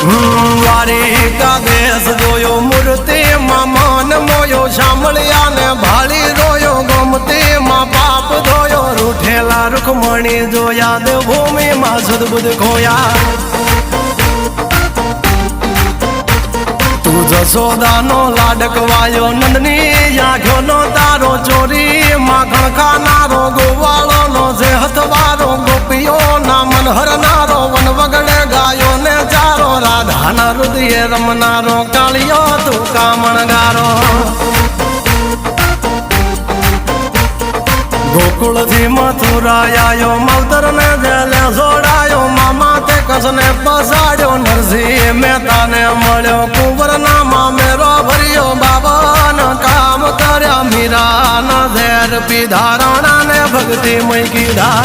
દ્વારિકા દેશ જોયો મૂર્તિ માં મન મોયો સાંભળ્યા ને ભાળી રોયો ગમતી માં પાપ ધોયો રૂઠેલા રૂખમણી જોયા દેવભૂમિ માં સદબુદ્ધ ખોયા તું જશોદાનો લાડકવાયો નંદની આંખો નો તારો ચોરી માખણ ખાનારો ગોવાળો નો જે હથવારો ગોપીઓ ના મન હરનારો વન વગડે ગાયો ને ચારો રાધાના હૃદય રમનારો કાળિયો તું કામણગારો ગોકુળ થી મથુરા આયો માવતર ને જેલે જોડાયો મામા તે કસને પસાડ્યો નરસિંહ મહેતા ને મળ્યો કુંવર ના મામેરો ભર્યો બાબા ના કામ કર્યા મીરા ના ઝેર પીધા રાણા ને ભક્તિ મય કીધા